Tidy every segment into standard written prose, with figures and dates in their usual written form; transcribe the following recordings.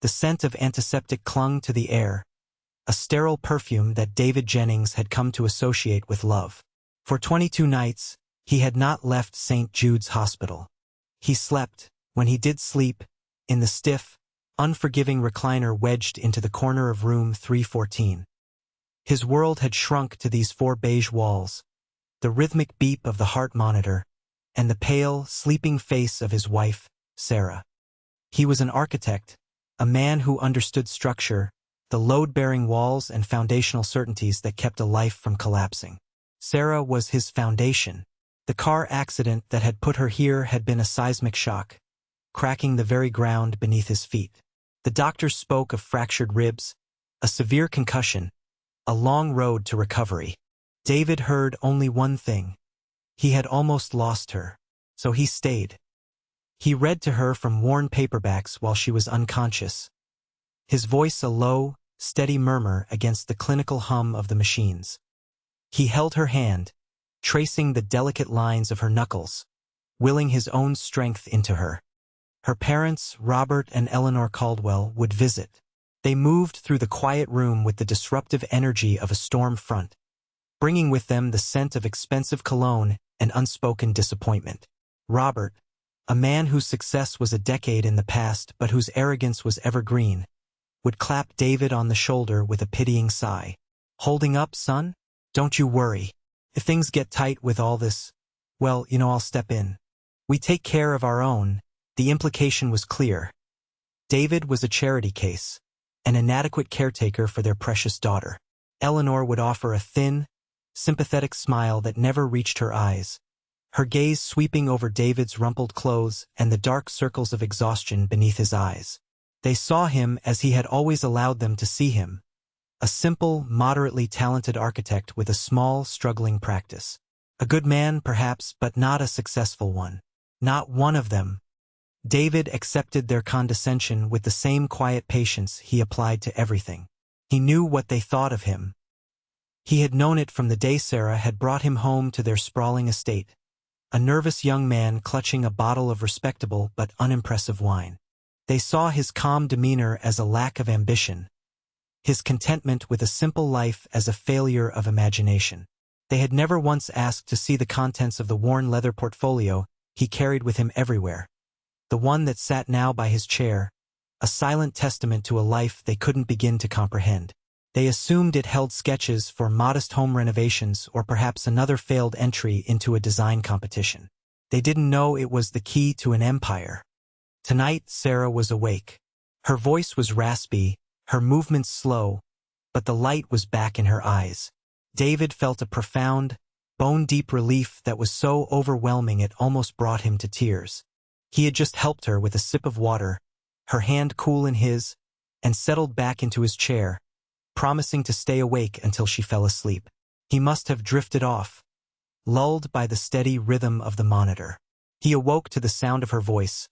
The scent of antiseptic clung to the air, a sterile perfume that David Jennings had come to associate with love. For 22 nights, he had not left St. Jude's Hospital. He slept, when he did sleep, in the stiff, unforgiving recliner wedged into the corner of room 314. His world had shrunk to these 4 beige walls, the rhythmic beep of the heart monitor, and the pale, sleeping face of his wife, Sarah. He was an architect, a man who understood structure, the load-bearing walls and foundational certainties that kept a life from collapsing. Sarah was his foundation. The car accident that had put her here had been a seismic shock, cracking the very ground beneath his feet. The doctors spoke of fractured ribs, a severe concussion, a long road to recovery. David heard only one thing. He had almost lost her, so he stayed. He read to her from worn paperbacks while she was unconscious, his voice a low, steady murmur against the clinical hum of the machines. He held her hand, tracing the delicate lines of her knuckles, willing his own strength into her. Her parents, Robert and Eleanor Caldwell, would visit. They moved through the quiet room with the disruptive energy of a storm front, bringing with them the scent of expensive cologne and unspoken disappointment. Robert, a man whose success was a decade in the past but whose arrogance was evergreen, would clap David on the shoulder with a pitying sigh. "Holding up, son? Don't you worry. If things get tight with all this, well, I'll step in. We take care of our own." The implication was clear. David was a charity case, an inadequate caretaker for their precious daughter. Eleanor would offer a thin, sympathetic smile that never reached her eyes, her gaze sweeping over David's rumpled clothes and the dark circles of exhaustion beneath his eyes. They saw him as he had always allowed them to see him, a simple, moderately talented architect with a small, struggling practice. A good man, perhaps, but not a successful one. Not one of them. David accepted their condescension with the same quiet patience he applied to everything. He knew what they thought of him. He had known it from the day Sarah had brought him home to their sprawling estate, a nervous young man clutching a bottle of respectable but unimpressive wine. They saw his calm demeanor as a lack of ambition, his contentment with a simple life as a failure of imagination. They had never once asked to see the contents of the worn leather portfolio he carried with him everywhere, the one that sat now by his chair, a silent testament to a life they couldn't begin to comprehend. They assumed it held sketches for modest home renovations or perhaps another failed entry into a design competition. They didn't know it was the key to an empire. Tonight Sarah was awake. Her voice was raspy, her movements slow, but the light was back in her eyes. David felt a profound, bone-deep relief that was so overwhelming it almost brought him to tears. He had just helped her with a sip of water, her hand cool in his, and settled back into his chair, promising to stay awake until she fell asleep. He must have drifted off, lulled by the steady rhythm of the monitor. He awoke to the sound of her voice,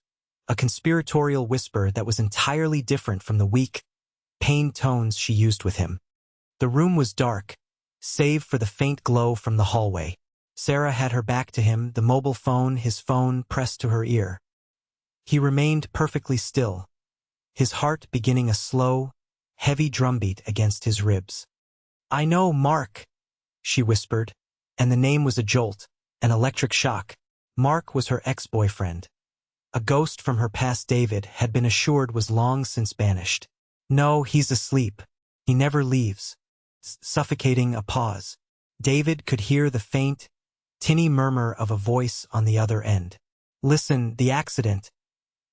a conspiratorial whisper that was entirely different from the weak, pained tones she used with him. The room was dark, save for the faint glow from the hallway. Sarah had her back to him, the mobile phone, his phone, pressed to her ear. He remained perfectly still, his heart beginning a slow, heavy drumbeat against his ribs. "I know, Mark," she whispered, and the name was a jolt, an electric shock. Mark was her ex-boyfriend. A ghost from her past David had been assured was long since banished. "No, he's asleep. He never leaves." Suffocating a pause. David could hear the faint, tinny murmur of a voice on the other end. "Listen, the accident.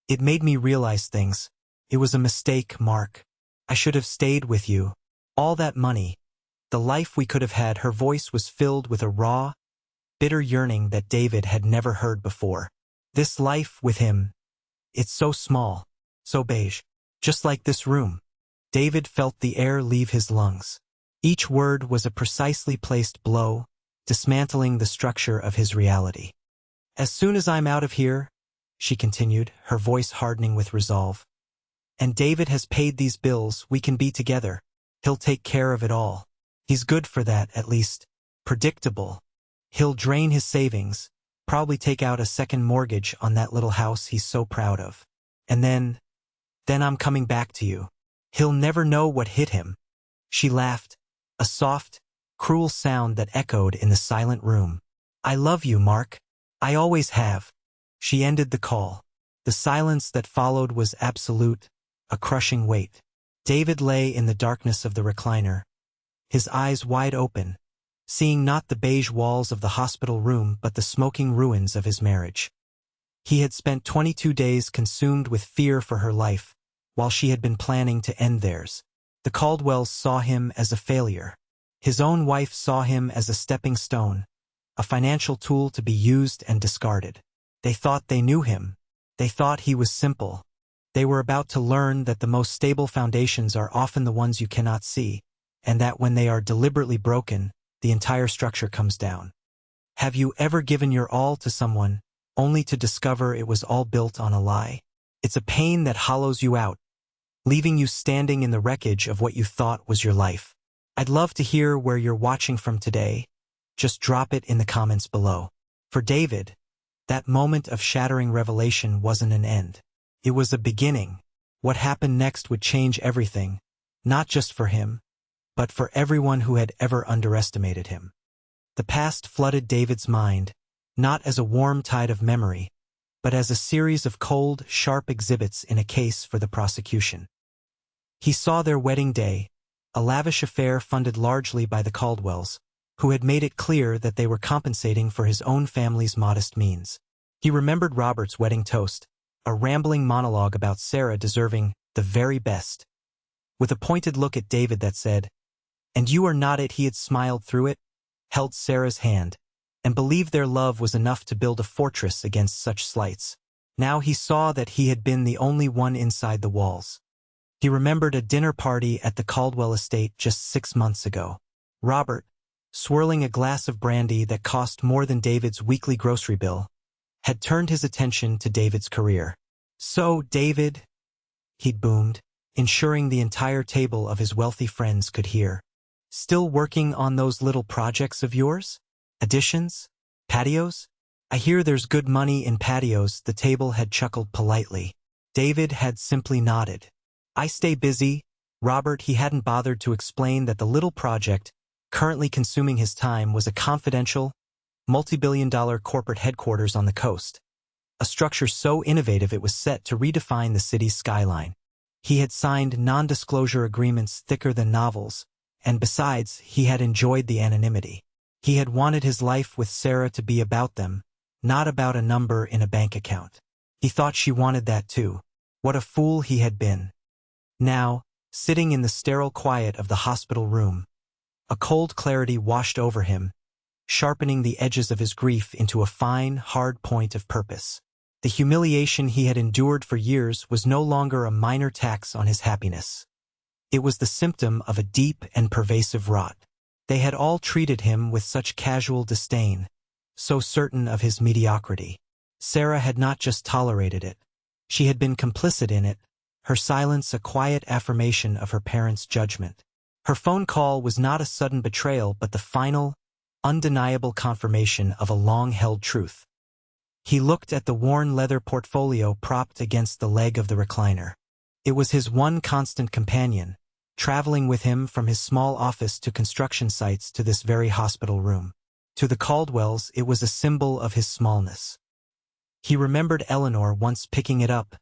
It made me realize things. It was a mistake, Mark. I should have stayed with you. All that money, the life we could have had." Her voice was filled with a raw, bitter yearning that David had never heard before. This life with him, it's so small, so beige. Just like this room. David felt the air leave his lungs. Each word was a precisely placed blow, dismantling the structure of his reality. "As soon as I'm out of here," she continued, her voice hardening with resolve, "and David has paid these bills, we can be together. He'll take care of it all. He's good for that, at least. Predictable. He'll drain his savings, probably take out a second mortgage on that little house he's so proud of. And then Then I'm coming back to you. He'll never know what hit him." She laughed, a soft, cruel sound that echoed in the silent room. "I love you, Mark. I always have." She ended the call. The silence that followed was absolute, a crushing weight. David lay in the darkness of the recliner, his eyes wide open, seeing not the beige walls of the hospital room but the smoking ruins of his marriage. He had spent 22 days consumed with fear for her life, while she had been planning to end theirs. The Caldwells saw him as a failure. His own wife saw him as a stepping stone, a financial tool to be used and discarded. They thought they knew him. They thought he was simple. They were about to learn that the most stable foundations are often the ones you cannot see, and that when they are deliberately broken, the entire structure comes down. Have you ever given your all to someone, only to discover it was all built on a lie? It's a pain that hollows you out, leaving you standing in the wreckage of what you thought was your life. I'd love to hear where you're watching from today. Just drop it in the comments below. For David, that moment of shattering revelation wasn't an end. It was a beginning. What happened next would change everything, not just for him, but for everyone who had ever underestimated him. The past flooded David's mind, not as a warm tide of memory, but as a series of cold, sharp exhibits in a case for the prosecution. He saw their wedding day, a lavish affair funded largely by the Caldwells, who had made it clear that they were compensating for his own family's modest means. He remembered Robert's wedding toast, a rambling monologue about Sarah deserving the very best. With a pointed look at David that said, "And you are not it," he had smiled through it, held Sarah's hand, and believed their love was enough to build a fortress against such slights. Now he saw that he had been the only one inside the walls. He remembered a dinner party at the Caldwell estate just 6 months ago. Robert, swirling a glass of brandy that cost more than David's weekly grocery bill, had turned his attention to David's career. "So, David," he'd boomed, ensuring the entire table of his wealthy friends could hear. "Still working on those little projects of yours? Additions? Patios? I hear there's good money in patios." The table had chuckled politely. David had simply nodded. "I stay busy." Robert, he hadn't bothered to explain that the little project currently consuming his time was a confidential, multi-billion-dollar corporate headquarters on the coast, a structure so innovative it was set to redefine the city's skyline. He had signed non-disclosure agreements thicker than novels, and besides, he had enjoyed the anonymity. He had wanted his life with Sarah to be about them, not about a number in a bank account. He thought she wanted that too. What a fool he had been. Now, sitting in the sterile quiet of the hospital room, a cold clarity washed over him, sharpening the edges of his grief into a fine, hard point of purpose. The humiliation he had endured for years was no longer a minor tax on his happiness. It was the symptom of a deep and pervasive rot. They had all treated him with such casual disdain, so certain of his mediocrity. Sarah had not just tolerated it. She had been complicit in it, her silence a quiet affirmation of her parents' judgment. Her phone call was not a sudden betrayal but the final, undeniable confirmation of a long-held truth. He looked at the worn leather portfolio propped against the leg of the recliner. It was his one constant companion, traveling with him from his small office to construction sites to this very hospital room. To the Caldwells, it was a symbol of his smallness. He remembered Eleanor once picking it up,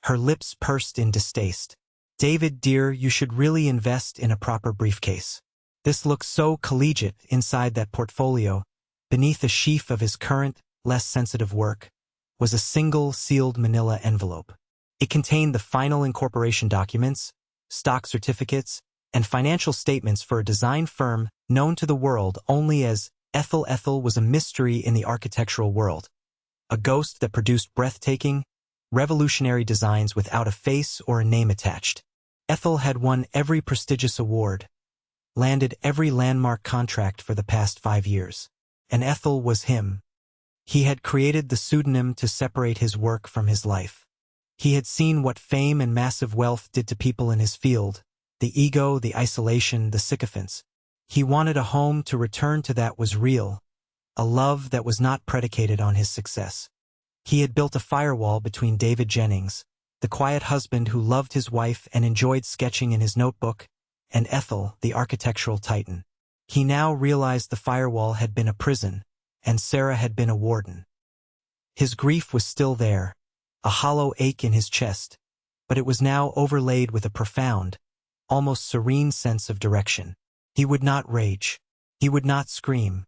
her lips pursed in distaste. "David, dear, you should really invest in a proper briefcase. This looks so collegiate." Inside that portfolio, beneath the sheaf of his current, less sensitive work, was a single sealed manila envelope. It contained the final incorporation documents, stock certificates, and financial statements for a design firm known to the world only as Ethel. Ethel was a mystery in the architectural world, a ghost that produced breathtaking, revolutionary designs without a face or a name attached. Ethel had won every prestigious award, landed every landmark contract for the past 5 years. And Ethel was him. He had created the pseudonym to separate his work from his life. He had seen what fame and massive wealth did to people in his field, the ego, the isolation, the sycophants. He wanted a home to return to that was real, a love that was not predicated on his success. He had built a firewall between David Jennings, the quiet husband who loved his wife and enjoyed sketching in his notebook, and Ethel, the architectural titan. He now realized the firewall had been a prison, and Sarah had been a warden. His grief was still there, a hollow ache in his chest, but it was now overlaid with a profound, almost serene sense of direction. He would not rage. He would not scream.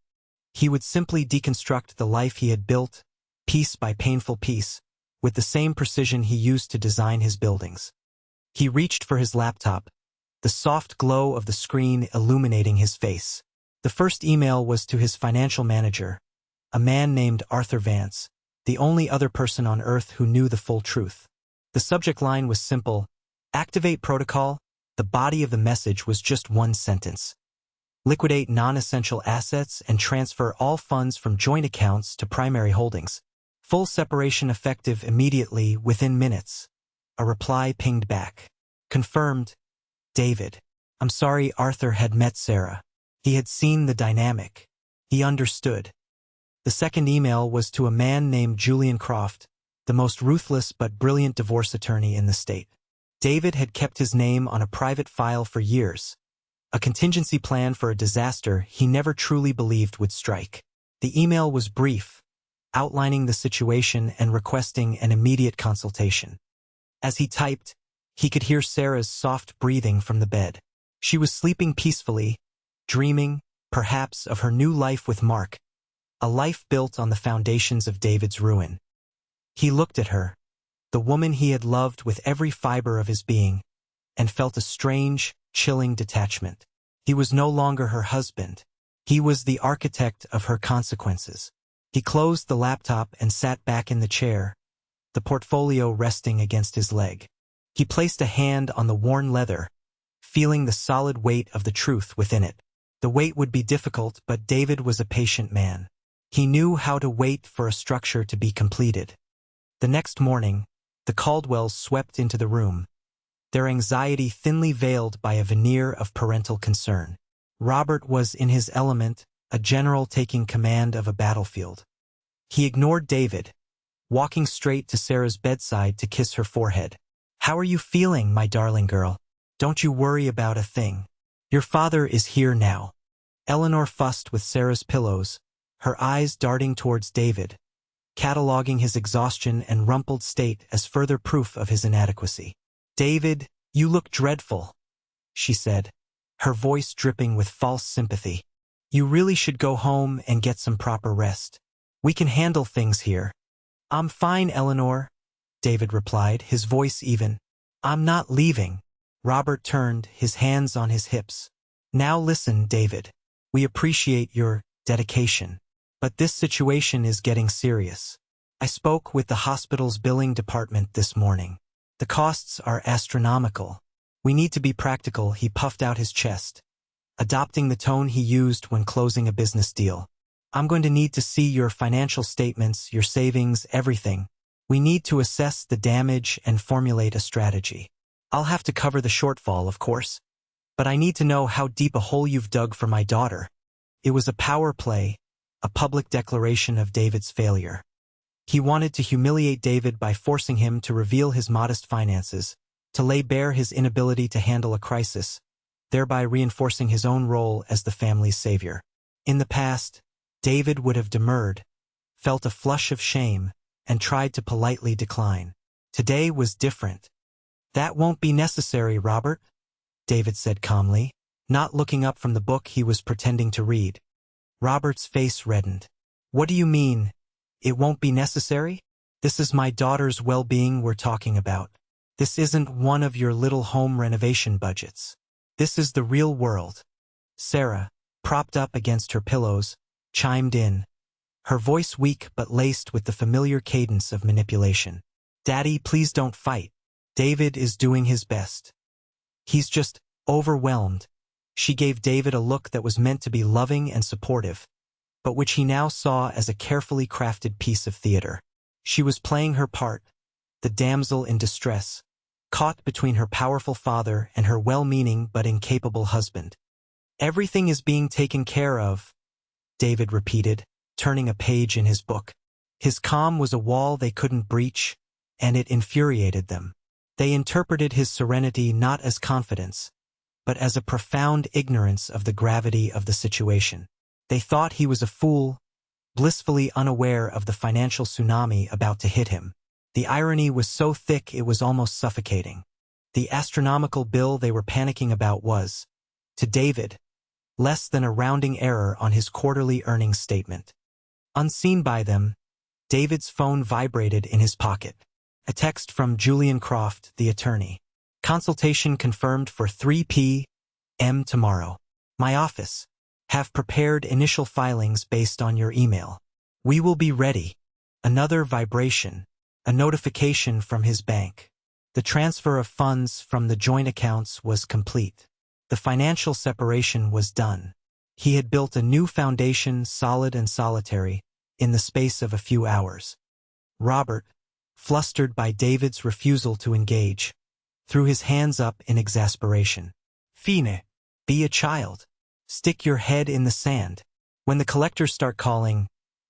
He would simply deconstruct the life he had built, piece by painful piece, with the same precision he used to design his buildings. He reached for his laptop, the soft glow of the screen illuminating his face. The first email was to his financial manager, a man named Arthur Vance, the only other person on Earth who knew the full truth. The subject line was simple: activate protocol. The body of the message was just one sentence: liquidate non-essential assets and transfer all funds from joint accounts to primary holdings. Full separation effective immediately within minutes. A reply pinged back. Confirmed, David. I'm sorry. Arthur had met Sarah. He had seen the dynamic. He understood. The second email was to a man named Julian Croft, the most ruthless but brilliant divorce attorney in the state. David had kept his name on a private file for years, a contingency plan for a disaster he never truly believed would strike. The email was brief, outlining the situation and requesting an immediate consultation. As he typed, he could hear Sarah's soft breathing from the bed. She was sleeping peacefully, dreaming, perhaps, of her new life with Mark, a life built on the foundations of David's ruin. He looked at her, the woman he had loved with every fiber of his being, and felt a strange, chilling detachment. He was no longer her husband. He was the architect of her consequences. He closed the laptop and sat back in the chair, the portfolio resting against his leg. He placed a hand on the worn leather, feeling the solid weight of the truth within it. The wait would be difficult, but David was a patient man. He knew how to wait for a structure to be completed. The next morning, the Caldwells swept into the room, their anxiety thinly veiled by a veneer of parental concern. Robert was in his element, a general taking command of a battlefield. He ignored David, walking straight to Sarah's bedside to kiss her forehead. "How are you feeling, my darling girl? Don't you worry about a thing. Your father is here now." Eleanor fussed with Sarah's pillows, her eyes darting towards David, cataloging his exhaustion and rumpled state as further proof of his inadequacy. "David, you look dreadful," she said, her voice dripping with false sympathy. "You really should go home and get some proper rest. We can handle things here." "I'm fine, Eleanor," David replied, his voice even. "I'm not leaving." Robert turned, his hands on his hips. "Now listen, David. We appreciate your dedication, but this situation is getting serious. I spoke with the hospital's billing department this morning. The costs are astronomical. We need to be practical." He puffed out his chest, adopting the tone he used when closing a business deal. "I'm going to need to see your financial statements, your savings, everything. We need to assess the damage and formulate a strategy. I'll have to cover the shortfall, of course, but I need to know how deep a hole you've dug for my daughter." It was a power play, a public declaration of David's failure. He wanted to humiliate David by forcing him to reveal his modest finances, to lay bare his inability to handle a crisis, thereby reinforcing his own role as the family's savior. In the past, David would have demurred, felt a flush of shame, and tried to politely decline. Today was different. "That won't be necessary, Robert," David said calmly, not looking up from the book he was pretending to read. Robert's face reddened. "What do you mean, it won't be necessary? This is my daughter's well-being we're talking about. This isn't one of your little home renovation budgets. This is the real world." Sarah, propped up against her pillows, chimed in, her voice weak but laced with the familiar cadence of manipulation. "Daddy, please don't fight. David is doing his best. He's just overwhelmed." She gave David a look that was meant to be loving and supportive, but which he now saw as a carefully crafted piece of theater. She was playing her part, the damsel in distress, caught between her powerful father and her well-meaning but incapable husband. "Everything is being taken care of," David repeated, turning a page in his book. His calm was a wall they couldn't breach, and it infuriated them. They interpreted his serenity not as confidence, but as a profound ignorance of the gravity of the situation. They thought he was a fool, blissfully unaware of the financial tsunami about to hit him. The irony was so thick it was almost suffocating. The astronomical bill they were panicking about was, to David, less than a rounding error on his quarterly earnings statement. Unseen by them, David's phone vibrated in his pocket. A text from Julian Croft, the attorney. Consultation confirmed for 3 p.m. tomorrow. My office. Have prepared initial filings based on your email. We will be ready. Another vibration. A notification from his bank. The transfer of funds from the joint accounts was complete. The financial separation was done. He had built a new foundation, solid and solitary, in the space of a few hours. Robert, flustered by David's refusal to engage, threw his hands up in exasperation. Fine, be a child. Stick your head in the sand. When the collectors start calling,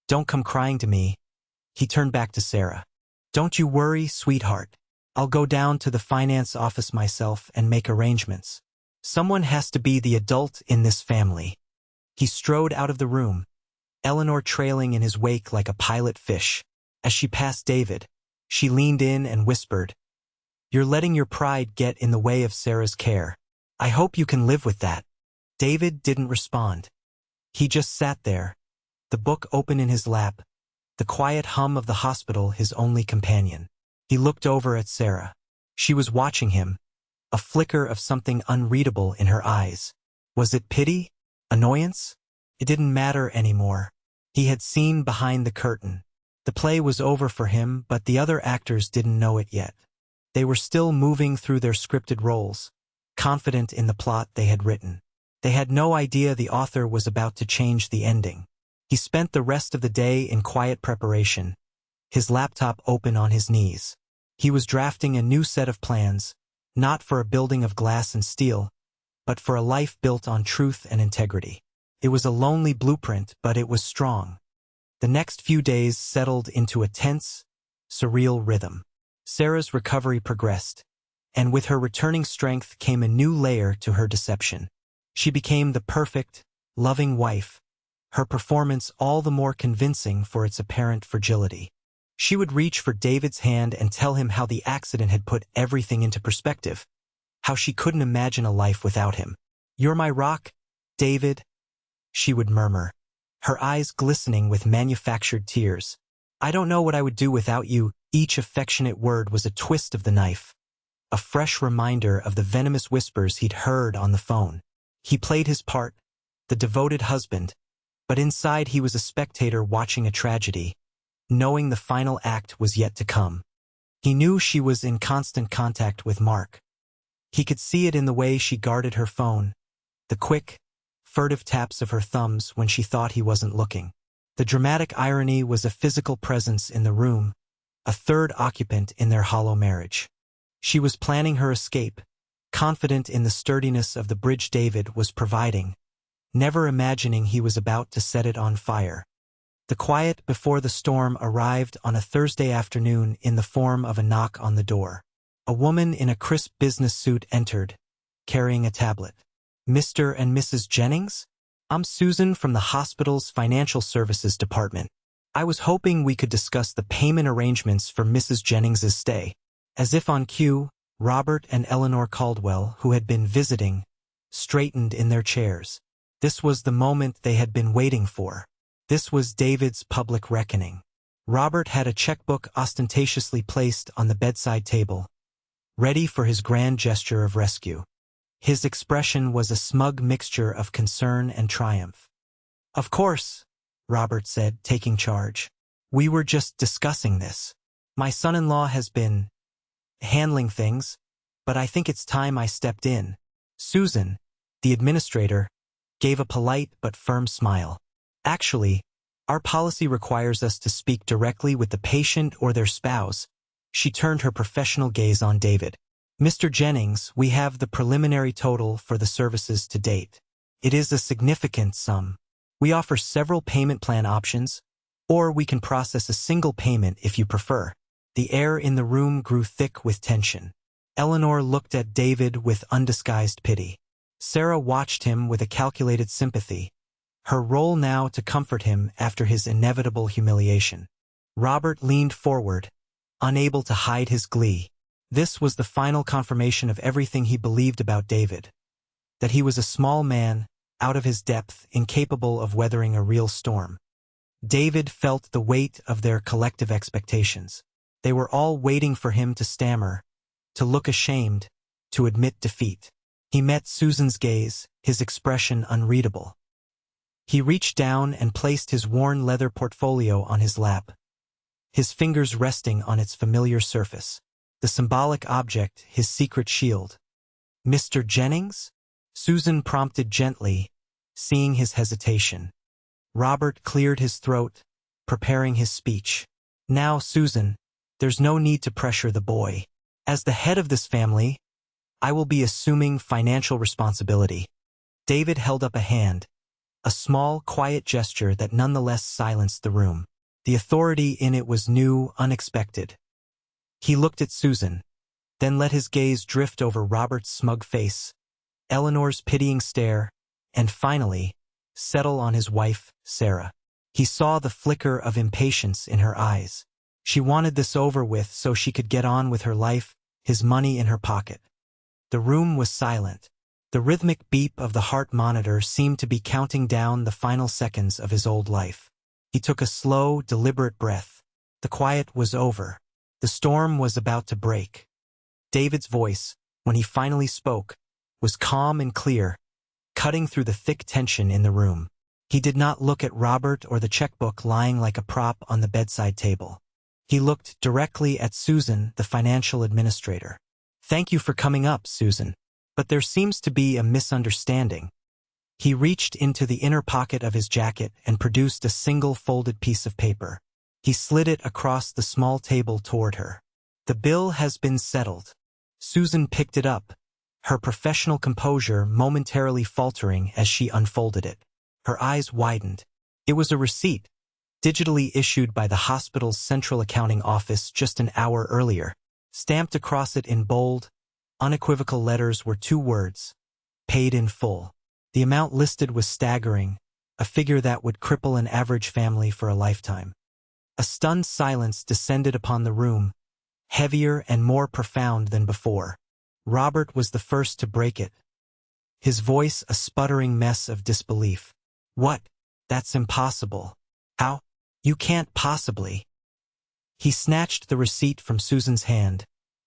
don't come crying to me. He turned back to Sarah. Don't you worry, sweetheart. I'll go down to the finance office myself and make arrangements. Someone has to be the adult in this family. He strode out of the room, Eleanor trailing in his wake like a pilot fish. As she passed David, she leaned in and whispered, "You're letting your pride get in the way of Sarah's care. I hope you can live with that." David didn't respond. He just sat there, the book open in his lap, the quiet hum of the hospital his only companion. He looked over at Sarah. She was watching him, a flicker of something unreadable in her eyes. Was it pity? Annoyance? It didn't matter anymore. He had seen behind the curtain. The play was over for him, but the other actors didn't know it yet. They were still moving through their scripted roles, confident in the plot they had written. They had no idea the author was about to change the ending. He spent the rest of the day in quiet preparation, his laptop open on his knees. He was drafting a new set of plans, not for a building of glass and steel, but for a life built on truth and integrity. It was a lonely blueprint, but it was strong. The next few days settled into a tense, surreal rhythm. Sarah's recovery progressed, and with her returning strength came a new layer to her deception. She became the perfect, loving wife, her performance all the more convincing for its apparent fragility. She would reach for David's hand and tell him how the accident had put everything into perspective, how she couldn't imagine a life without him. "You're my rock, David," she would murmur, her eyes glistening with manufactured tears. "I don't know what I would do without you." Each affectionate word was a twist of the knife, a fresh reminder of the venomous whispers he'd heard on the phone. He played his part, the devoted husband, but inside he was a spectator watching a tragedy, knowing the final act was yet to come. He knew she was in constant contact with Mark. He could see it in the way she guarded her phone, the quick, furtive taps of her thumbs when she thought he wasn't looking. The dramatic irony was a physical presence in the room, a third occupant in their hollow marriage. She was planning her escape, confident in the sturdiness of the bridge David was providing, never imagining he was about to set it on fire. The quiet before the storm arrived on a Thursday afternoon in the form of a knock on the door. A woman in a crisp business suit entered, carrying a tablet. "Mr. and Mrs. Jennings? I'm Susan from the hospital's financial services department. I was hoping we could discuss the payment arrangements for Mrs. Jennings's stay." As if on cue, Robert and Eleanor Caldwell, who had been visiting, straightened in their chairs. This was the moment they had been waiting for. This was David's public reckoning. Robert had a checkbook ostentatiously placed on the bedside table, ready for his grand gesture of rescue. His expression was a smug mixture of concern and triumph. "Of course," Robert said, taking charge. "We were just discussing this. My son-in-law has been handling things, but I think it's time I stepped in." Susan, the administrator, gave a polite but firm smile. "Actually, our policy requires us to speak directly with the patient or their spouse." She turned her professional gaze on David. "Mr. Jennings, we have the preliminary total for the services to date. It is a significant sum. We offer several payment plan options, or we can process a single payment if you prefer." The air in the room grew thick with tension. Eleanor looked at David with undisguised pity. Sarah watched him with a calculated sympathy, her role now to comfort him after his inevitable humiliation. Robert leaned forward, unable to hide his glee. This was the final confirmation of everything he believed about David, that he was a small man, out of his depth, incapable of weathering a real storm. David felt the weight of their collective expectations. They were all waiting for him to stammer, to look ashamed, to admit defeat. He met Susan's gaze, his expression unreadable. He reached down and placed his worn leather portfolio on his lap, his fingers resting on its familiar surface. The symbolic object, his secret shield. "Mr. Jennings?" Susan prompted gently, seeing his hesitation. Robert cleared his throat, preparing his speech. "Now, Susan, there's no need to pressure the boy. As the head of this family, I will be assuming financial responsibility." David held up a hand, a small, quiet gesture that nonetheless silenced the room. The authority in it was new, unexpected. He looked at Susan, then let his gaze drift over Robert's smug face, Eleanor's pitying stare, and finally, settle on his wife, Sarah. He saw the flicker of impatience in her eyes. She wanted this over with so she could get on with her life, his money in her pocket. The room was silent. The rhythmic beep of the heart monitor seemed to be counting down the final seconds of his old life. He took a slow, deliberate breath. The quiet was over. The storm was about to break. David's voice, when he finally spoke, was calm and clear, cutting through the thick tension in the room. He did not look at Robert or the checkbook lying like a prop on the bedside table. He looked directly at Susan, the financial administrator. "Thank you for coming up, Susan. But there seems to be a misunderstanding." He reached into the inner pocket of his jacket and produced a single folded piece of paper. He slid it across the small table toward her. "The bill has been settled." Susan picked it up, her professional composure momentarily faltering as she unfolded it. Her eyes widened. It was a receipt, digitally issued by the hospital's central accounting office just an hour earlier. Stamped across it in bold, unequivocal letters were two words: "Paid in full." The amount listed was staggering, a figure that would cripple an average family for a lifetime. A stunned silence descended upon the room, heavier and more profound than before. Robert was the first to break it, his voice a sputtering mess of disbelief. "What? That's impossible. How? You can't possibly." He snatched the receipt from Susan's hand,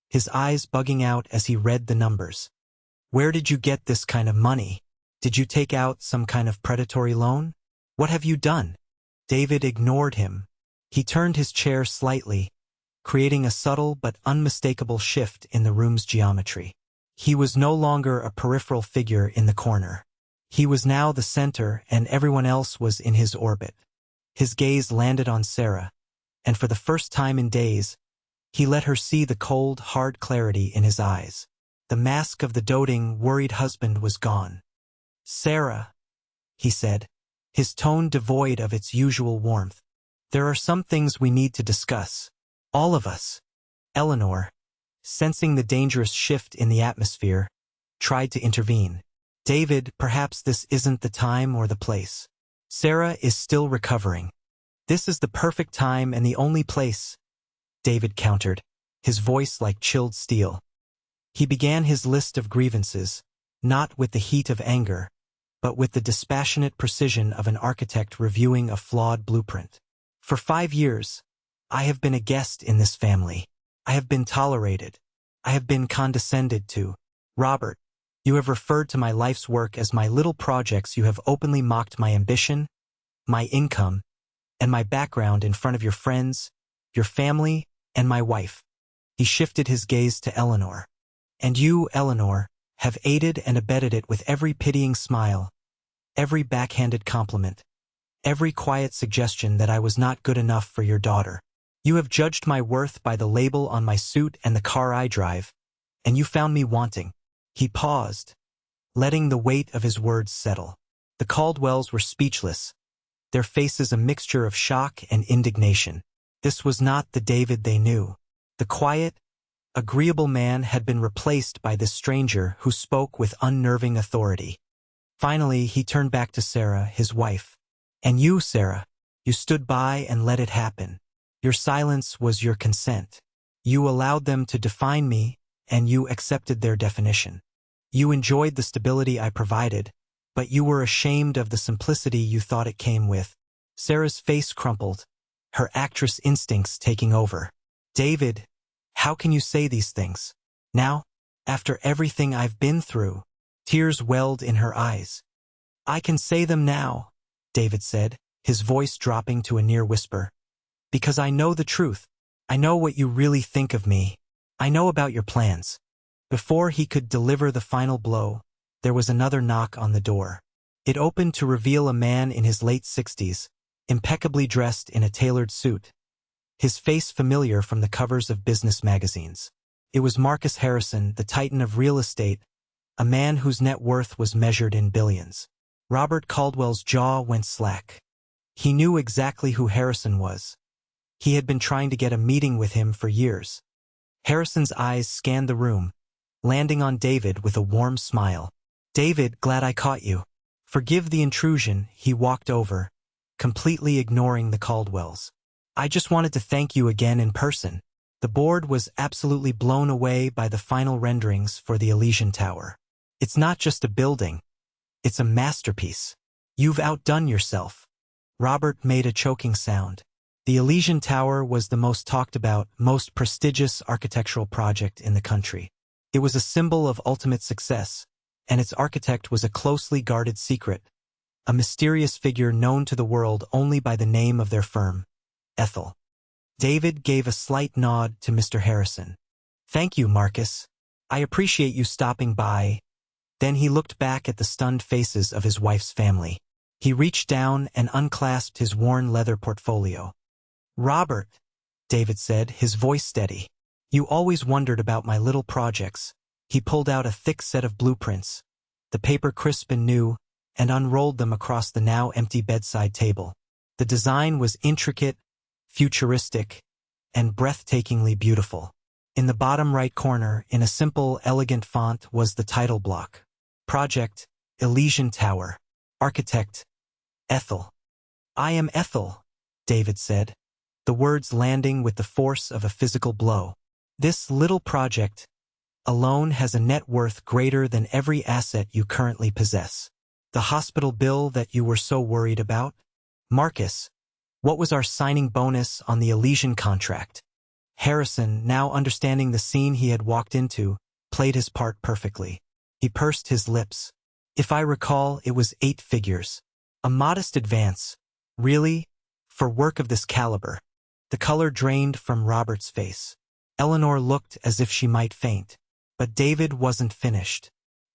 his eyes bugging out as he read the numbers. "Where did you get this kind of money? Did you take out some kind of predatory loan? What have you done?" David ignored him. He turned his chair slightly, creating a subtle but unmistakable shift in the room's geometry. He was no longer a peripheral figure in the corner. He was now the center, and everyone else was in his orbit. His gaze landed on Sarah, and for the first time in days, he let her see the cold, hard clarity in his eyes. The mask of the doting, worried husband was gone. "Sarah," he said, his tone devoid of its usual warmth, "there are some things we need to discuss. All of us." Eleanor, sensing the dangerous shift in the atmosphere, tried to intervene. "David, perhaps this isn't the time or the place. Sarah is still recovering. This is the perfect time and the only place," David countered, his voice like chilled steel. He began his list of grievances, not with the heat of anger, but with the dispassionate precision of an architect reviewing a flawed blueprint. "For 5 years, I have been a guest in this family. I have been tolerated. I have been condescended to. Robert, you have referred to my life's work as my little projects. You have openly mocked my ambition, my income, and my background in front of your friends, your family, and my wife." He shifted his gaze to Eleanor. "And you, Eleanor, have aided and abetted it with every pitying smile, every backhanded compliment, every quiet suggestion that I was not good enough for your daughter. You have judged my worth by the label on my suit and the car I drive, and you found me wanting." He paused, letting the weight of his words settle. The Caldwells were speechless, their faces a mixture of shock and indignation. This was not the David they knew. The quiet, agreeable man had been replaced by this stranger who spoke with unnerving authority. Finally, he turned back to Sarah, his wife. And you, Sarah, you stood by and let it happen. Your silence was your consent. You allowed them to define me, and you accepted their definition. You enjoyed the stability I provided, but you were ashamed of the simplicity you thought it came with. Sarah's face crumpled, her actress instincts taking over. David, how can you say these things? Now, after everything I've been through. Tears welled in her eyes. I can say them now, David said, his voice dropping to a near whisper. Because I know the truth. I know what you really think of me. I know about your plans. Before he could deliver the final blow, there was another knock on the door. It opened to reveal a man in his late 60s, impeccably dressed in a tailored suit. His face familiar from the covers of business magazines. It was Marcus Harrison, the titan of real estate, a man whose net worth was measured in billions. Robert Caldwell's jaw went slack. He knew exactly who Harrison was. He had been trying to get a meeting with him for years. Harrison's eyes scanned the room, landing on David with a warm smile. David, glad I caught you. Forgive the intrusion, he walked over, completely ignoring the Caldwells. I just wanted to thank you again in person. The board was absolutely blown away by the final renderings for the Elysian Tower. It's not just a building. It's a masterpiece. You've outdone yourself. Robert made a choking sound. The Elysian Tower was the most talked about, most prestigious architectural project in the country. It was a symbol of ultimate success, and its architect was a closely guarded secret, a mysterious figure known to the world only by the name of their firm, Ethel. David gave a slight nod to Mr. Harrison. Thank you, Marcus. I appreciate you stopping by. Then he looked back at the stunned faces of his wife's family. He reached down and unclasped his worn leather portfolio. Robert, David said, his voice steady. You always wondered about my little projects. He pulled out a thick set of blueprints, the paper crisp and new, and unrolled them across the now empty bedside table. The design was intricate, futuristic, and breathtakingly beautiful. In the bottom right corner, in a simple, elegant font, was the title block. Project, Elysian Tower. Architect, Ethel. I am Ethel, David said, the words landing with the force of a physical blow. This little project alone has a net worth greater than every asset you currently possess. The hospital bill that you were so worried about? Marcus, what was our signing bonus on the Elysian contract? Harrison, now understanding the scene he had walked into, played his part perfectly. He pursed his lips. If I recall, it was 8 figures. A modest advance. Really? For work of this caliber. The color drained from Robert's face. Eleanor looked as if she might faint. But David wasn't finished.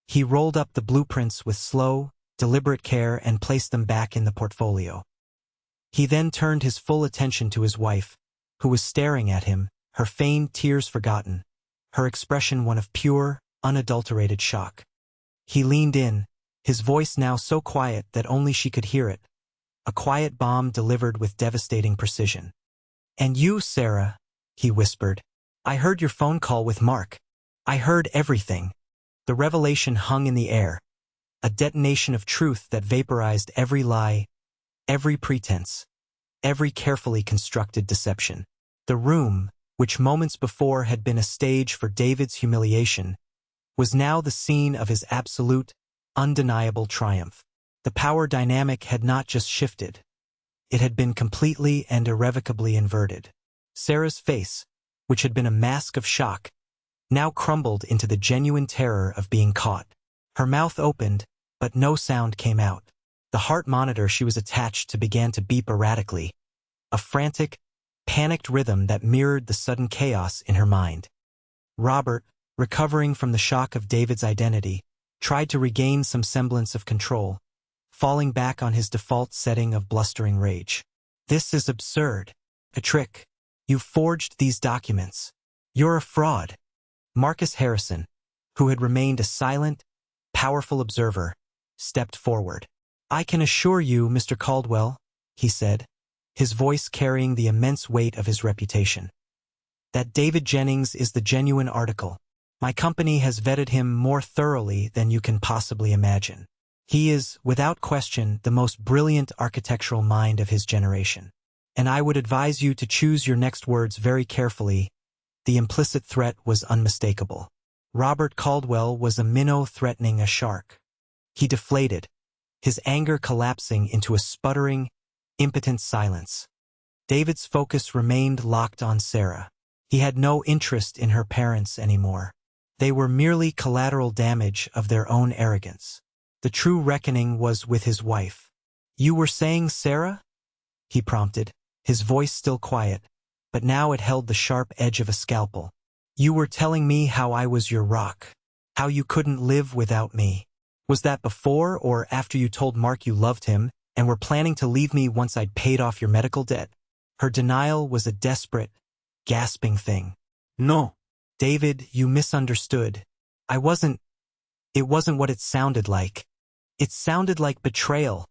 He rolled up the blueprints with slow, deliberate care and placed them back in the portfolio. He then turned his full attention to his wife, who was staring at him, her feigned tears forgotten, her expression one of pure, unadulterated shock. He leaned in, his voice now so quiet that only she could hear it, a quiet bomb delivered with devastating precision. And you, Sarah, he whispered. I heard your phone call with Mark. I heard everything. The revelation hung in the air, a detonation of truth that vaporized every lie, every pretense, every carefully constructed deception. The room, which moments before had been a stage for David's humiliation, was now the scene of his absolute, undeniable triumph. The power dynamic had not just shifted. It had been completely and irrevocably inverted. Sarah's face, which had been a mask of shock, now crumbled into the genuine terror of being caught. Her mouth opened, but no sound came out. The heart monitor she was attached to began to beep erratically, a frantic, panicked rhythm that mirrored the sudden chaos in her mind. Robert, recovering from the shock of David's identity, tried to regain some semblance of control, falling back on his default setting of blustering rage. This is absurd. A trick. You forged these documents. You're a fraud. Marcus Harrison, who had remained a silent, powerful observer, stepped forward. I can assure you, Mr. Caldwell, he said, his voice carrying the immense weight of his reputation. That David Jennings is the genuine article. My company has vetted him more thoroughly than you can possibly imagine. He is, without question, the most brilliant architectural mind of his generation. And I would advise you to choose your next words very carefully. The implicit threat was unmistakable. Robert Caldwell was a minnow threatening a shark. He deflated, his anger collapsing into a sputtering, impotent silence. David's focus remained locked on Sarah. He had no interest in her parents anymore. They were merely collateral damage of their own arrogance. The true reckoning was with his wife. "You were saying, Sarah?" he prompted, his voice still quiet, but now it held the sharp edge of a scalpel. "You were telling me how I was your rock, how you couldn't live without me. Was that before or after you told Mark you loved him and were planning to leave me once I'd paid off your medical debt?" Her denial was a desperate, gasping thing. "No. David, you misunderstood. It wasn't what it sounded like. It sounded like betrayal,"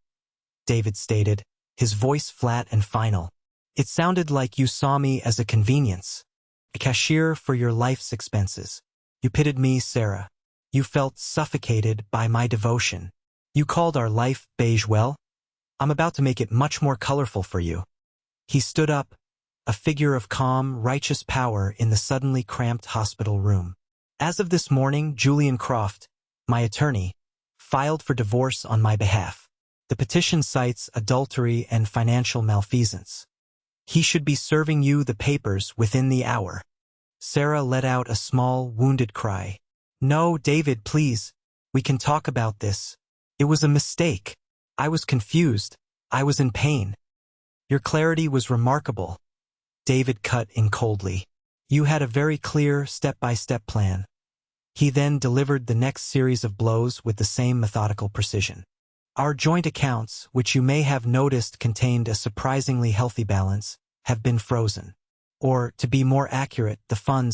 David stated, his voice flat and final. "It sounded like you saw me as a convenience, a cashier for your life's expenses. You pitied me, Sarah. You felt suffocated by my devotion. You called our life beige. Well, I'm about to make it much more colorful for you." He stood up, a figure of calm, righteous power in the suddenly cramped hospital room. "As of this morning, Julian Croft, my attorney, filed for divorce on my behalf. The petition cites adultery and financial malfeasance. He should be serving you the papers within the hour." Sarah let out a small, wounded cry. "No, David, please. We can talk about this. It was a mistake. I was confused. I was in pain." "Your clarity was remarkable," David cut in coldly. "You had a very clear, step-by-step plan." He then delivered the next series of blows with the same methodical precision. "Our joint accounts, which you may have noticed contained a surprisingly healthy balance, have been frozen. Or, to be more accurate,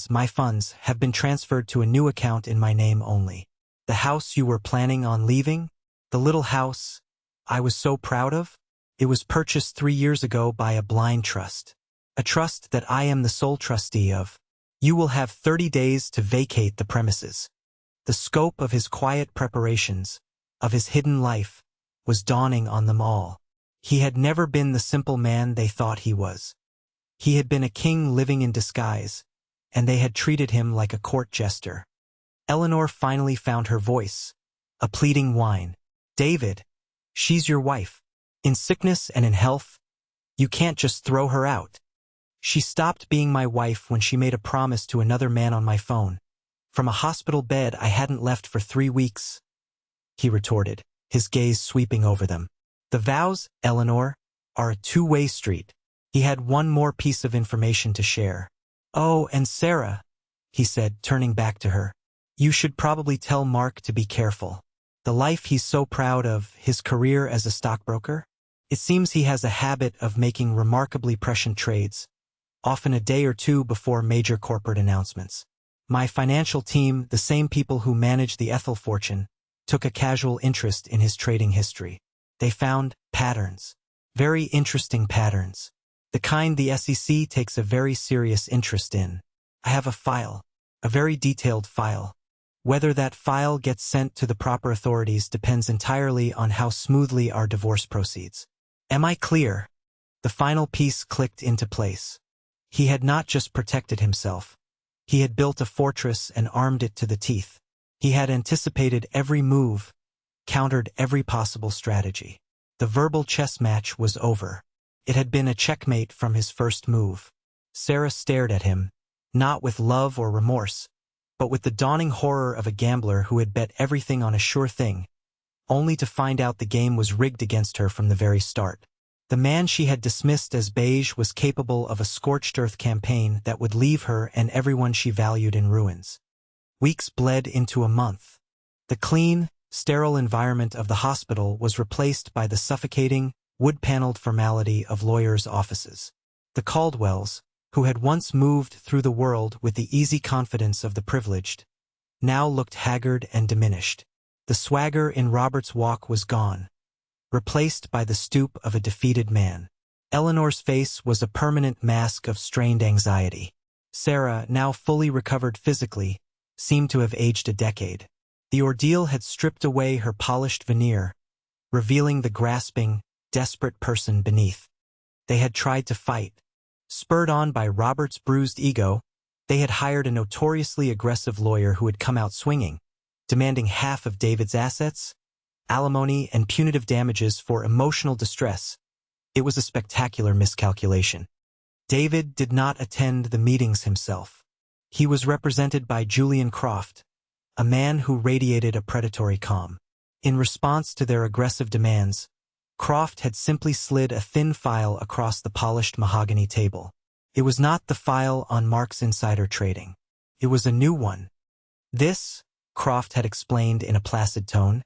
my funds, have been transferred to a new account in my name only. The house you were planning on leaving, the little house I was so proud of, it was purchased 3 years ago by a blind trust. A trust that I am the sole trustee of. You will have 30 days to vacate the premises." The scope of his quiet preparations, of his hidden life, was dawning on them all. He had never been the simple man they thought he was. He had been a king living in disguise, and they had treated him like a court jester. Eleanor finally found her voice, a pleading whine. "David, she's your wife. In sickness and in health, you can't just throw her out. She stopped being my wife when she made a promise to another man on my phone. From a hospital bed I hadn't left for 3 weeks," he retorted, his gaze sweeping over them. "The vows, Eleanor, are a two-way street." He had one more piece of information to share. "Oh, and Sarah," he said, turning back to her, "you should probably tell Mark to be careful. The life he's so proud of, his career as a stockbroker, it seems he has a habit of making remarkably prescient trades, often a day or two before major corporate announcements. My financial team, the same people who manage the Ethel fortune, took a casual interest in his trading history. They found patterns, very interesting patterns, the kind the SEC takes a very serious interest in. I have a file, a very detailed file. Whether that file gets sent to the proper authorities depends entirely on how smoothly our divorce proceeds. Am I clear?" The final piece clicked into place. He had not just protected himself. He had built a fortress and armed it to the teeth. He had anticipated every move, countered every possible strategy. The verbal chess match was over. It had been a checkmate from his first move. Sarah stared at him, not with love or remorse, but with the dawning horror of a gambler who had bet everything on a sure thing, only to find out the game was rigged against her from the very start. The man she had dismissed as beige was capable of a scorched earth campaign that would leave her and everyone she valued in ruins. Weeks bled into a month. The clean, sterile environment of the hospital was replaced by the suffocating, wood-paneled formality of lawyers' offices. The Caldwells, who had once moved through the world with the easy confidence of the privileged, now looked haggard and diminished. The swagger in Robert's walk was gone, replaced by the stoop of a defeated man. Eleanor's face was a permanent mask of strained anxiety. Sarah, now fully recovered physically, seemed to have aged a decade. The ordeal had stripped away her polished veneer, revealing the grasping, desperate person beneath. They had tried to fight. Spurred on by Robert's bruised ego, they had hired a notoriously aggressive lawyer who had come out swinging, demanding half of David's assets, alimony, and punitive damages for emotional distress. It was a spectacular miscalculation. David did not attend the meetings himself. He was represented by Julian Croft, a man who radiated a predatory calm. In response to their aggressive demands, Croft had simply slid a thin file across the polished mahogany table. It was not the file on Mark's insider trading. It was a new one. This, Croft had explained in a placid tone,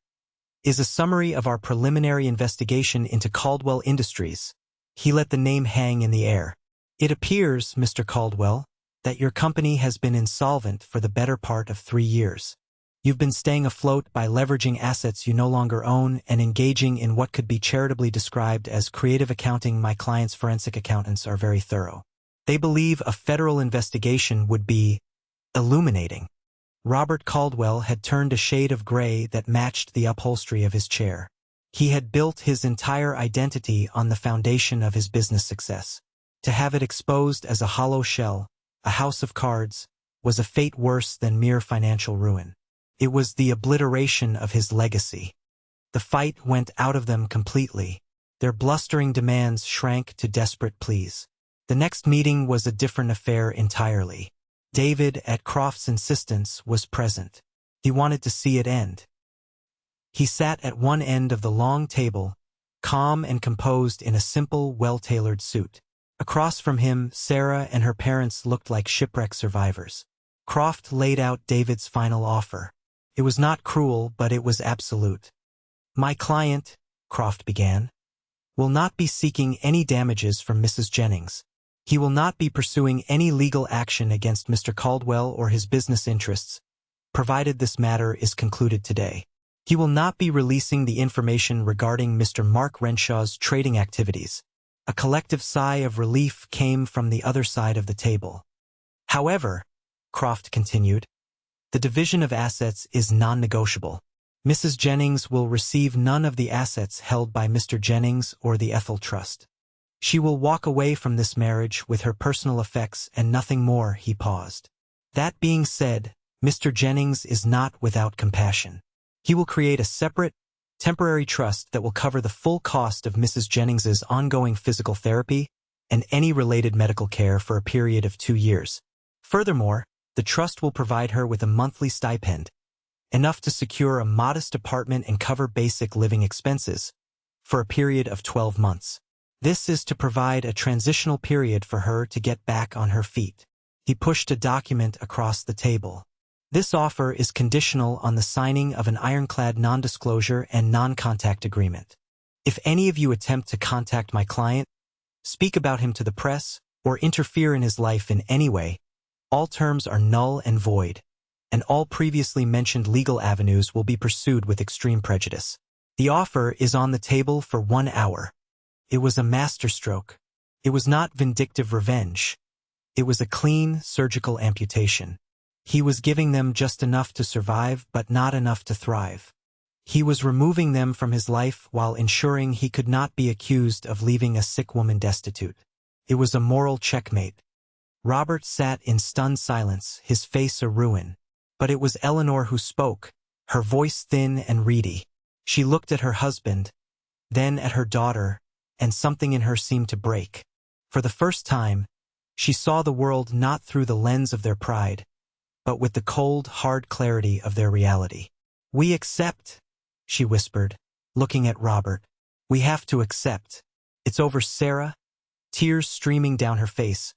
is a summary of our preliminary investigation into Caldwell Industries. He let the name hang in the air. It appears, Mr. Caldwell, that your company has been insolvent for the better part of 3 years. You've been staying afloat by leveraging assets you no longer own and engaging in what could be charitably described as creative accounting. My clients' forensic accountants are very thorough. They believe a federal investigation would be illuminating. Robert Caldwell had turned a shade of gray that matched the upholstery of his chair. He had built his entire identity on the foundation of his business success. To have it exposed as a hollow shell, a house of cards, was a fate worse than mere financial ruin. It was the obliteration of his legacy. The fight went out of them completely. Their blustering demands shrank to desperate pleas. The next meeting was a different affair entirely. David, at Croft's insistence, was present. He wanted to see it end. He sat at one end of the long table, calm and composed in a simple, well-tailored suit. Across from him, Sarah and her parents looked like shipwreck survivors. Croft laid out David's final offer. It was not cruel, but it was absolute. My client, Croft began, will not be seeking any damages from Mrs. Jennings. He will not be pursuing any legal action against Mr. Caldwell or his business interests, provided this matter is concluded today. He will not be releasing the information regarding Mr. Mark Renshaw's trading activities. A collective sigh of relief came from the other side of the table. However, Croft continued, the division of assets is non-negotiable. Mrs. Jennings will receive none of the assets held by Mr. Jennings or the Ethel Trust. She will walk away from this marriage with her personal effects and nothing more. He paused. That being said, Mr. Jennings is not without compassion. He will create a separate, temporary trust that will cover the full cost of Mrs. Jennings's ongoing physical therapy and any related medical care for a period of 2 years. Furthermore, the trust will provide her with a monthly stipend, enough to secure a modest apartment and cover basic living expenses, for a period of 12 months. This is to provide a transitional period for her to get back on her feet. He pushed a document across the table. This offer is conditional on the signing of an ironclad non-disclosure and non-contact agreement. If any of you attempt to contact my client, speak about him to the press, or interfere in his life in any way, all terms are null and void, and all previously mentioned legal avenues will be pursued with extreme prejudice. The offer is on the table for 1 hour. It was a masterstroke. It was not vindictive revenge. It was a clean, surgical amputation. He was giving them just enough to survive, but not enough to thrive. He was removing them from his life while ensuring he could not be accused of leaving a sick woman destitute. It was a moral checkmate. Robert sat in stunned silence, his face a ruin. But it was Eleanor who spoke, her voice thin and reedy. She looked at her husband, then at her daughter, and something in her seemed to break. For the first time, she saw the world not through the lens of their pride, but with the cold, hard clarity of their reality. We accept, she whispered, looking at Robert. We have to accept. It's over. Sarah, tears streaming down her face,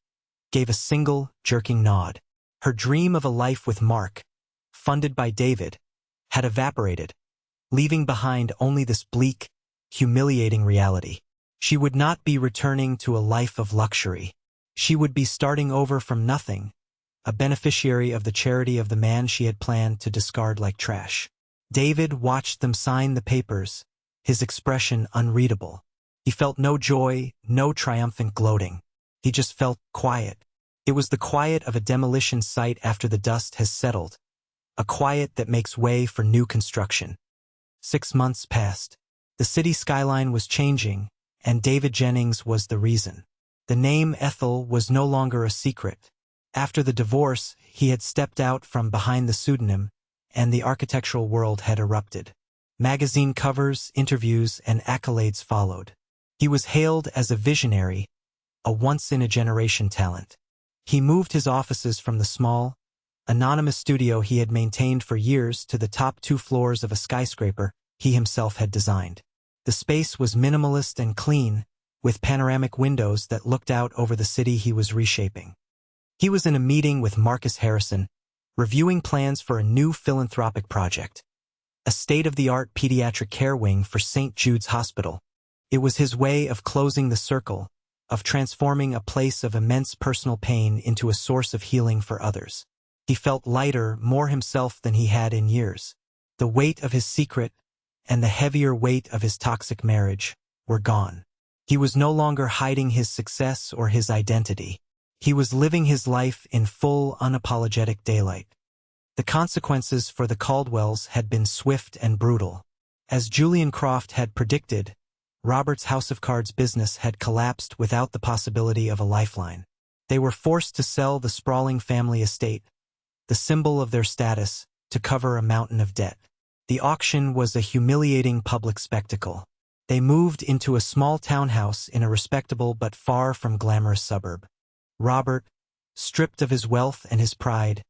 gave a single, jerking nod. Her dream of a life with Mark, funded by David, had evaporated, leaving behind only this bleak, humiliating reality. She would not be returning to a life of luxury. She would be starting over from nothing, a beneficiary of the charity of the man she had planned to discard like trash. David watched them sign the papers, his expression unreadable. He felt no joy, no triumphant gloating. He just felt quiet. It was the quiet of a demolition site after the dust has settled, a quiet that makes way for new construction. 6 months passed. The city skyline was changing, and David Jennings was the reason. The name Ethel was no longer a secret. After the divorce, he had stepped out from behind the pseudonym, and the architectural world had erupted. Magazine covers, interviews, and accolades followed. He was hailed as a visionary, a once-in-a-generation talent. He moved his offices from the small, anonymous studio he had maintained for years to the top 2 floors of a skyscraper he himself had designed. The space was minimalist and clean, with panoramic windows that looked out over the city he was reshaping. He was in a meeting with Marcus Harrison, reviewing plans for a new philanthropic project, a state-of-the-art pediatric care wing for St. Jude's Hospital. It was his way of closing the circle, of transforming a place of immense personal pain into a source of healing for others. He felt lighter, more himself than he had in years. The weight of his secret and the heavier weight of his toxic marriage were gone. He was no longer hiding his success or his identity. He was living his life in full, unapologetic daylight. The consequences for the Caldwells had been swift and brutal. As Julian Croft had predicted, Robert's House of Cards business had collapsed without the possibility of a lifeline. They were forced to sell the sprawling family estate, the symbol of their status, to cover a mountain of debt. The auction was a humiliating public spectacle. They moved into a small townhouse in a respectable but far from glamorous suburb. Robert, stripped of his wealth and his pride,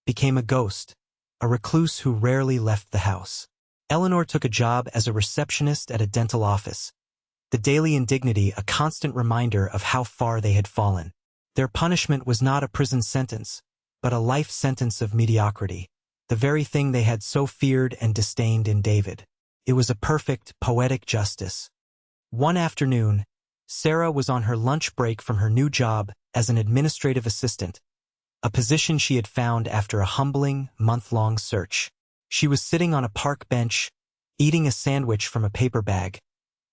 became a ghost, a recluse who rarely left the house. Eleanor took a job as a receptionist at a dental office, the daily indignity a constant reminder of how far they had fallen. Their punishment was not a prison sentence, but a life sentence of mediocrity, the very thing they had so feared and disdained in David. It was a perfect, poetic justice. One afternoon, Sarah was on her lunch break from her new job as an administrative assistant, a position she had found after a humbling, month-long search. She was sitting on a park bench, eating a sandwich from a paper bag,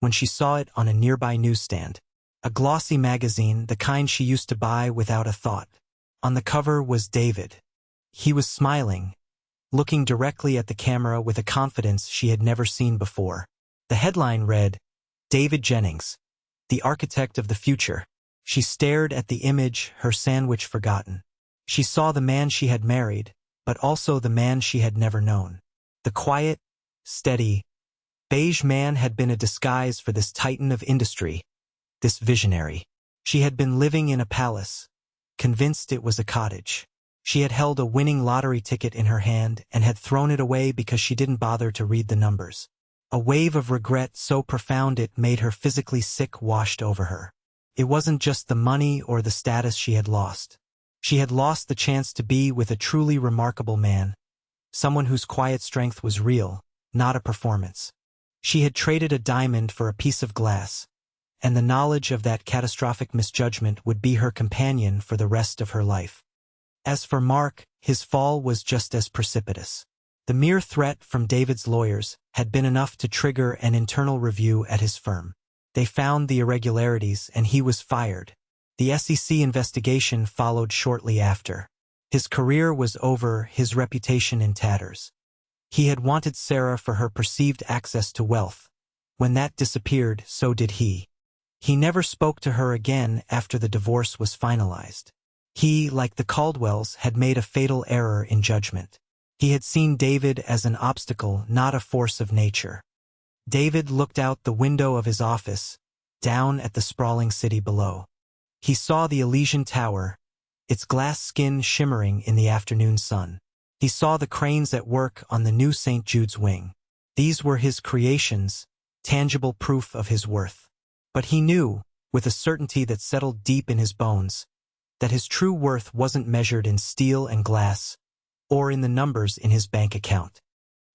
when she saw it on a nearby newsstand. A glossy magazine, the kind she used to buy without a thought. On the cover was David. He was smiling, looking directly at the camera with a confidence she had never seen before. The headline read, "David Jennings, the architect of the future." She stared at the image, her sandwich forgotten. She saw the man she had married, but also the man she had never known. The quiet, steady, beige man had been a disguise for this titan of industry, this visionary. She had been living in a palace, convinced it was a cottage. She had held a winning lottery ticket in her hand and had thrown it away because she didn't bother to read the numbers. A wave of regret so profound it made her physically sick washed over her. It wasn't just the money or the status she had lost. She had lost the chance to be with a truly remarkable man, someone whose quiet strength was real, not a performance. She had traded a diamond for a piece of glass, and the knowledge of that catastrophic misjudgment would be her companion for the rest of her life. As for Mark, his fall was just as precipitous. The mere threat from David's lawyers had been enough to trigger an internal review at his firm. They found the irregularities and he was fired. The SEC investigation followed shortly after. His career was over, his reputation in tatters. He had wanted Sarah for her perceived access to wealth. When that disappeared, so did he. He never spoke to her again after the divorce was finalized. He, like the Caldwells, had made a fatal error in judgment. He had seen David as an obstacle, not a force of nature. David looked out the window of his office, down at the sprawling city below. He saw the Elysian Tower, its glass skin shimmering in the afternoon sun. He saw the cranes at work on the new St. Jude's wing. These were his creations, tangible proof of his worth. But he knew, with a certainty that settled deep in his bones, that his true worth wasn't measured in steel and glass, or in the numbers in his bank account.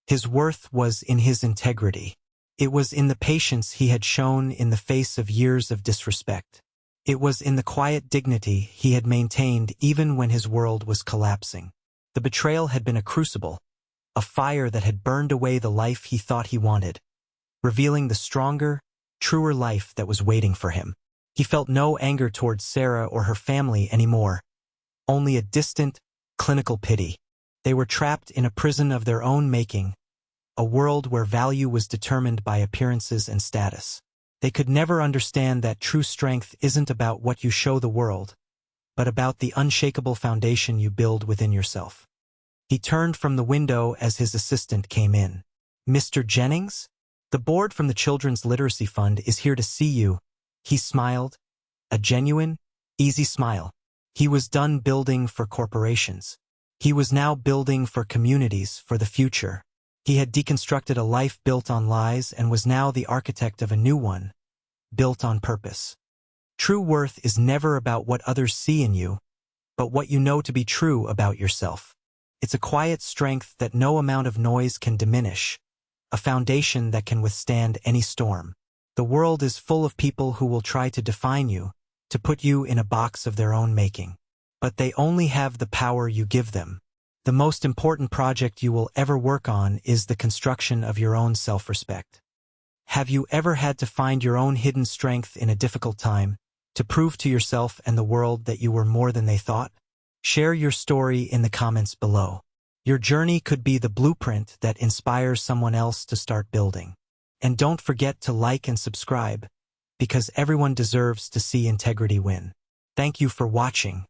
His worth was in his integrity. It was in the patience he had shown in the face of years of disrespect. It was in the quiet dignity he had maintained even when his world was collapsing. The betrayal had been a crucible, a fire that had burned away the life he thought he wanted, revealing the stronger, truer life that was waiting for him. He felt no anger towards Sarah or her family anymore, only a distant, clinical pity. They were trapped in a prison of their own making, a world where value was determined by appearances and status. They could never understand that true strength isn't about what you show the world, but about the unshakable foundation you build within yourself. He turned from the window as his assistant came in. "Mr. Jennings? The board from the Children's Literacy Fund is here to see you." He smiled, a genuine, easy smile. He was done building for corporations. He was now building for communities, for the future. He had deconstructed a life built on lies and was now the architect of a new one, built on purpose. True worth is never about what others see in you, but what you know to be true about yourself. It's a quiet strength that no amount of noise can diminish, a foundation that can withstand any storm. The world is full of people who will try to define you, to put you in a box of their own making. But they only have the power you give them. The most important project you will ever work on is the construction of your own self-respect. Have you ever had to find your own hidden strength in a difficult time, to prove to yourself and the world that you were more than they thought? Share your story in the comments below. Your journey could be the blueprint that inspires someone else to start building. And don't forget to like and subscribe, because everyone deserves to see integrity win. Thank you for watching.